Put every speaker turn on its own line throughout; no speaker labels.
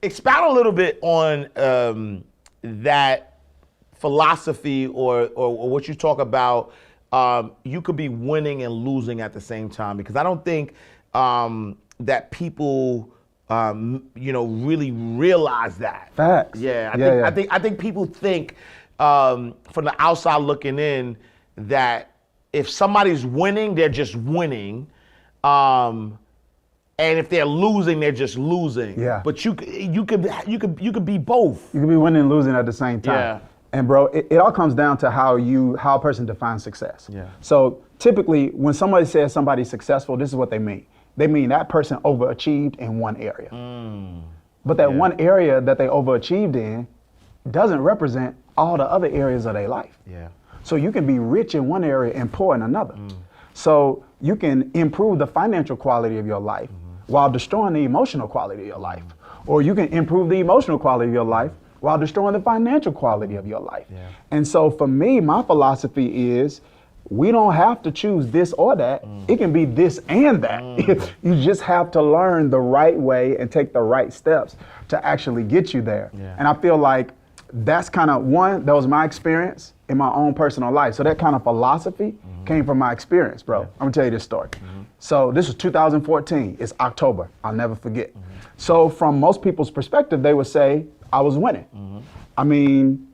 expound a little bit on that philosophy or what you talk about. You could be winning and losing at the same time, because I don't think that people really realize that.
Facts.
Yeah, I think people think from the outside looking in that if somebody's winning, they're just winning. And if they're losing, they're just losing.
Yeah.
But you could be both.
You could be winning and losing at the same time.
Yeah.
And bro, it all comes down to how a person defines success.
Yeah.
So typically when somebody says somebody's successful, this is what they mean. They mean that person overachieved in one area. But that one area that they overachieved in doesn't represent all the other areas of their life.
Yeah.
So you can be rich in one area and poor in another. So you can improve the financial quality of your life while destroying the emotional quality of your life. Or you can improve the emotional quality of your life while destroying the financial quality of your life.
Yeah.
And so for me, my philosophy is we don't have to choose this or that. It can be this and that. You just have to learn the right way and take the right steps to actually get you there.
Yeah.
And I feel like that's kind of that was my experience in my own personal life. So that kind of philosophy came from my experience, bro. I'm gonna tell you this story. So this was 2014, it's October, I'll never forget. So from most people's perspective, they would say I was winning. I mean,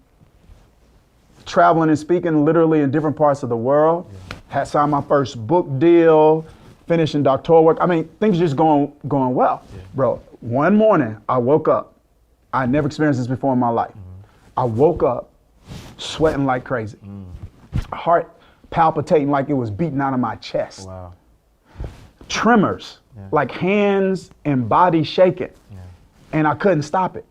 traveling and speaking literally in different parts of the world, had signed my first book deal, finishing doctoral work. I mean, things just going well. Bro, one morning I woke up, I never experienced this before in my life. I woke up sweating like crazy. Heart palpitating like it was beating out of my chest.
Wow.
Tremors, like hands and body shaking. And I couldn't stop it.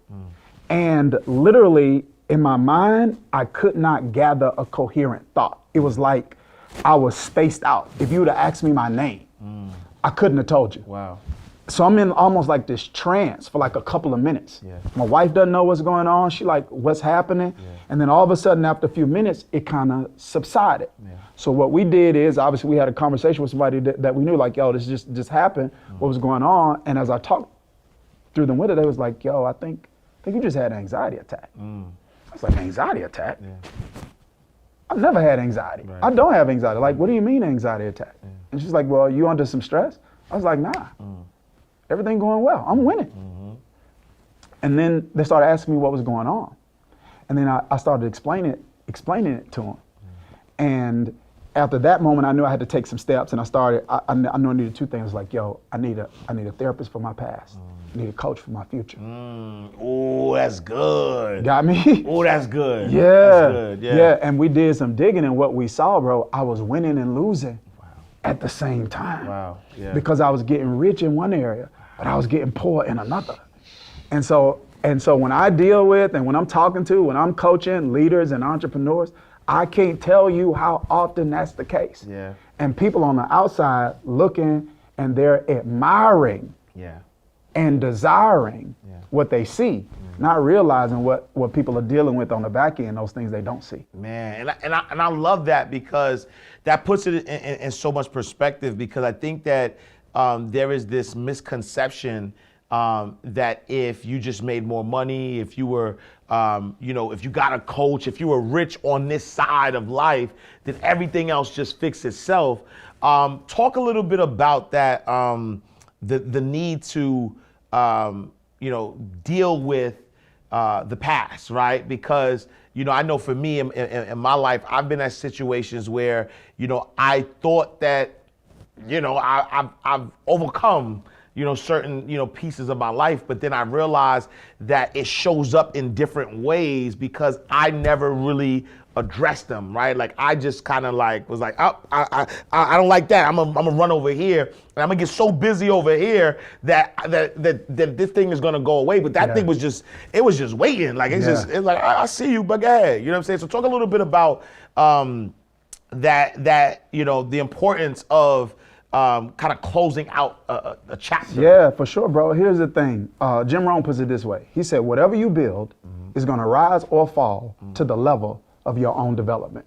And literally in my mind, I could not gather a coherent thought. It was like I was spaced out. If you would have asked me my name, I couldn't have told you.
Wow.
So I'm in almost like this trance for like a couple of minutes. My wife doesn't know what's going on. She like, what's happening? And then all of a sudden, after a few minutes, it kind of subsided. So what we did is, obviously we had a conversation with somebody that we knew, like, yo, this just happened. What was going on? And as I talked through them with it, they was like, yo, I think you just had an anxiety attack. I was like, anxiety attack? I've never had anxiety.
Right.
I don't have anxiety. Like, what do you mean anxiety attack? And she's like, well, you under some stress? I was like, nah. Everything going well. I'm winning. And then they started asking me what was going on. And then I started explaining it to them. And after that moment, I knew I had to take some steps, and I knew I needed two things. Like, yo, I need a therapist for my past. I need a coach for my future.
Oh, that's good.
Got me?
Oh, that's good.
Yeah.
That's good.
Yeah, and we did some digging, and what we saw, bro, I was winning and losing at the same time.
Wow. Yeah.
Because I was getting rich in one area, but I was getting poor in another. And so when I deal with, and when I'm talking to, when I'm coaching leaders and entrepreneurs, I can't tell you how often that's the case.
Yeah.
And people on the outside looking, and they're admiring and desiring what they see, not realizing what people are dealing with on the back end, those things they don't see.
Man, and I love that, because that puts it in so much perspective, because I think that there is this misconception that if you just made more money, if you were, if you got a coach, if you were rich on this side of life, then everything else just fixed itself. Talk a little bit about that, the need to, deal with the past, right? Because, I know for me in my life, I've been at situations where, I thought that, I've overcome, certain, pieces of my life, but then I realized that it shows up in different ways because I never really addressed them, right? Like I just kind of like was like, oh, I don't like that. I'm gonna run over here, and I'm gonna get so busy over here that this thing is gonna go away. But that thing was just waiting. Like it's like I see you, but go ahead. You know what I'm saying? So talk a little bit about that the importance of kind of closing out a chapter.
Yeah, for sure, bro. Here's the thing. Jim Rohn puts it this way. He said, whatever you build is going to rise or fall to the level of your own development.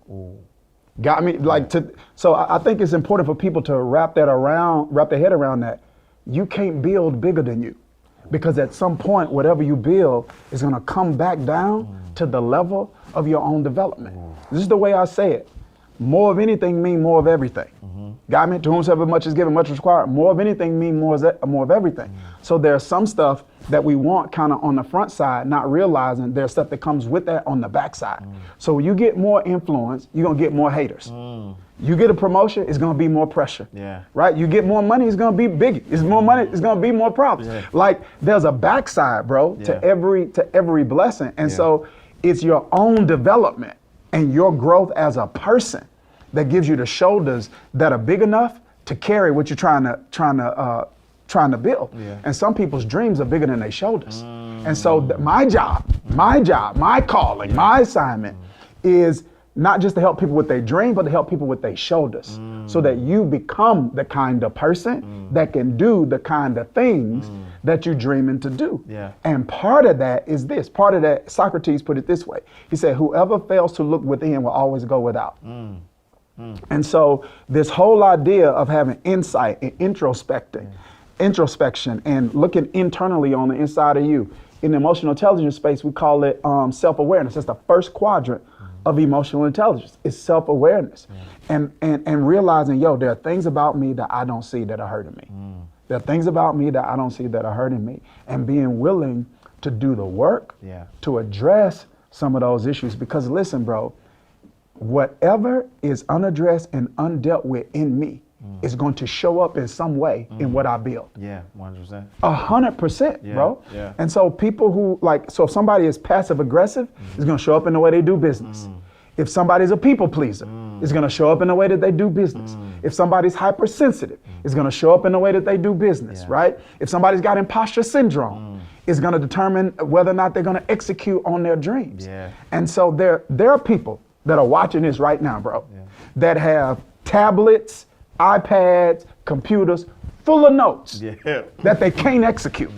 Got me? So I think it's important for people to wrap their head around that. You can't build bigger than you. Because at some point, whatever you build is going to come back down to the level of your own development. This is the way I say it. More of anything mean more of everything. Got me? To whomsoever much is given, much is required. More of anything mean more of everything. So there's some stuff that we want kind of on the front side, not realizing there's stuff that comes with that on the back side. So when you get more influence, you're going to get more haters. You get a promotion, it's going to be more pressure. Right? You get more money, it's going to be bigger. It's more money, it's going to be more problems. Like there's a backside, bro, to every blessing. And so it's your own development and your growth as a person that gives you the shoulders that are big enough to carry what you're trying to build. And some people's dreams are bigger than their shoulders. And so my job, my calling, my assignment is not just to help people with their dream, but to help people with their shoulders, so that you become the kind of person that can do the kind of things that you're dreaming to do. And part of that is this. Part of that, Socrates put it this way. He said, whoever fails to look within will always go without. And so this whole idea of having insight and introspection and looking internally on the inside of you, in the emotional intelligence space, we call it self-awareness. That's the first quadrant of emotional intelligence. It's self-awareness. And realizing, there are things about me that I don't see that are hurting me. There are things about me that I don't see that are hurting me. And being willing to do the work to address some of those issues. Because listen, bro, whatever is unaddressed and undealt with in me is going to show up in some way in what I build.
100%.
100%, bro. And so people who so if somebody is passive aggressive, it's going to show up in the way they do business. If somebody's a people pleaser, it's going to show up in the way that they do business. If somebody's hypersensitive, it's going to show up in the way that they do business, right? If somebody's got imposter syndrome, it's going to determine whether or not they're going to execute on their dreams. And so there are people that are watching this right now, bro, that have tablets, iPads, computers full of notes that they can't execute.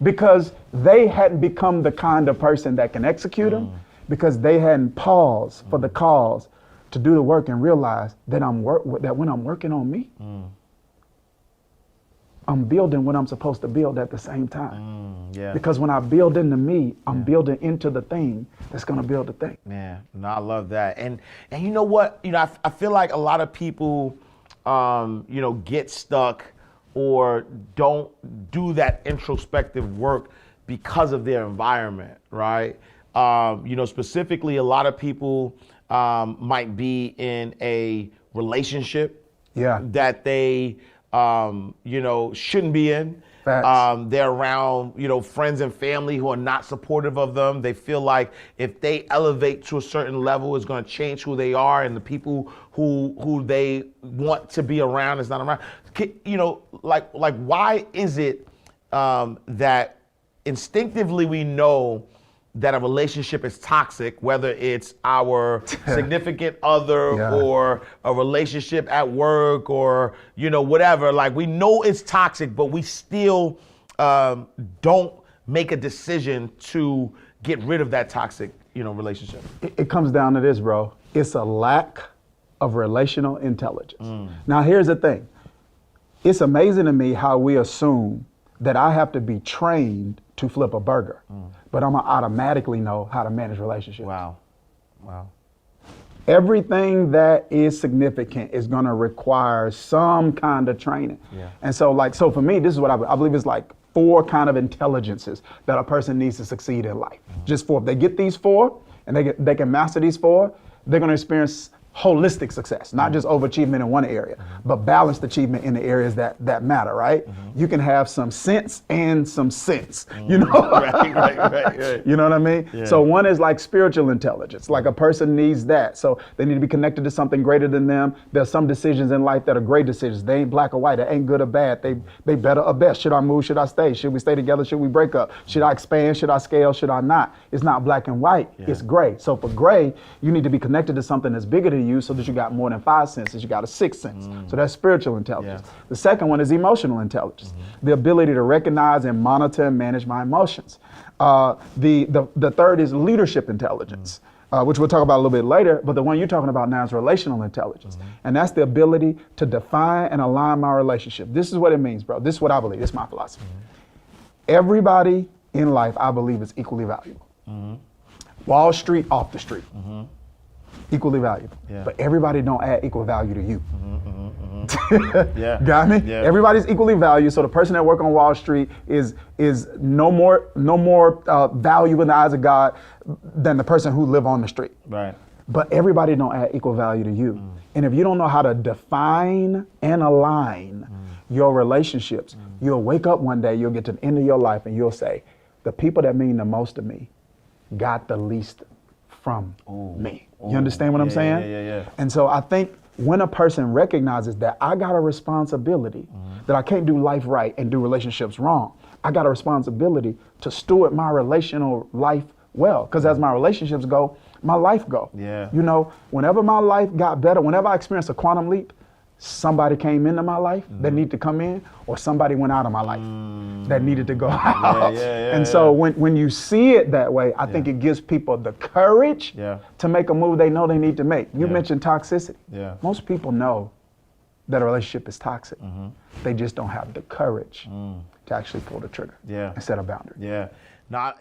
Because they hadn't become the kind of person that can execute them, because they hadn't paused for the cause to do the work and realize that that when I'm working on me, I'm building what I'm supposed to build at the same time. Because when I build into me, I'm building into the thing that's going to build the thing.
No, I love that. And you know what? I feel like a lot of people, get stuck or don't do that introspective work because of their environment, right? Specifically, a lot of people might be in a relationship that they shouldn't be in. They're around, friends and family who are not supportive of them. They feel like if they elevate to a certain level, it's going to change who they are, and the people who they want to be around is not around. Why is it that instinctively we know that a relationship is toxic, whether it's our significant other or a relationship at work or, whatever. Like, we know it's toxic, but we still don't make a decision to get rid of that toxic, relationship.
It comes down to this, bro. It's a lack of relational intelligence. Now, here's the thing. It's amazing to me how we assume that I have to be trained to flip a burger, but I'm gonna automatically know how to manage relationships.
Wow.
Everything that is significant is gonna require some kind of training. And so for me, this is what I believe is like 4 kind of intelligences that a person needs to succeed in life. Just 4. If they get these 4 and they can master these 4, they're gonna experience holistic success, not just overachievement in one area, but balanced achievement in the areas that matter, right? You can have some sense and some sense,
right.
You know what I mean? So one is like spiritual intelligence, like a person needs that. So they need to be connected to something greater than them. There's some decisions in life that are great decisions. They ain't black or white. They ain't good or bad. They better or best. Should I move? Should I stay? Should we stay together? Should we break up? Should I expand? Should I scale? Should I not? It's not black and white. It's gray. So for gray, you need to be connected to something that's bigger than you, so that you got more than 5 senses. You got a 6th sense. So that's spiritual intelligence. The second one is emotional intelligence, the ability to recognize and monitor and manage my emotions. The third is leadership intelligence, which we'll talk about a little bit later, but the one you're talking about now is relational intelligence. And that's the ability to define and align my relationship. This is what it means, bro. This is what I believe. This is my philosophy. Everybody in life, I believe, is equally valuable. Wall Street, off the street. Equally valuable.
Yeah.
But everybody don't add equal value to you.
Yeah.
Got me?
Yeah.
Everybody's equally valued. So the person that work on Wall Street is no more value in the eyes of God than the person who live on the street.
Right.
But everybody don't add equal value to you. And if you don't know how to define and align your relationships, you'll wake up one day, you'll get to the end of your life and you'll say, the people that mean the most to me got the least from me. You understand what I'm saying?
Yeah.
And so I think when a person recognizes that I got a responsibility, that I can't do life right and do relationships wrong, I got a responsibility to steward my relational life well. Because as my relationships go, my life go.
Yeah.
You know, whenever my life got better, whenever I experienced a quantum leap, somebody came into my life that needed to come in, or somebody went out of my life that needed to go out. And so when you see it that way, I think it gives people the courage to make a move they know they need to make. You mentioned toxicity. Most people know that a relationship is toxic. They just don't have the courage to actually pull the trigger and set a boundary.
Yeah. No,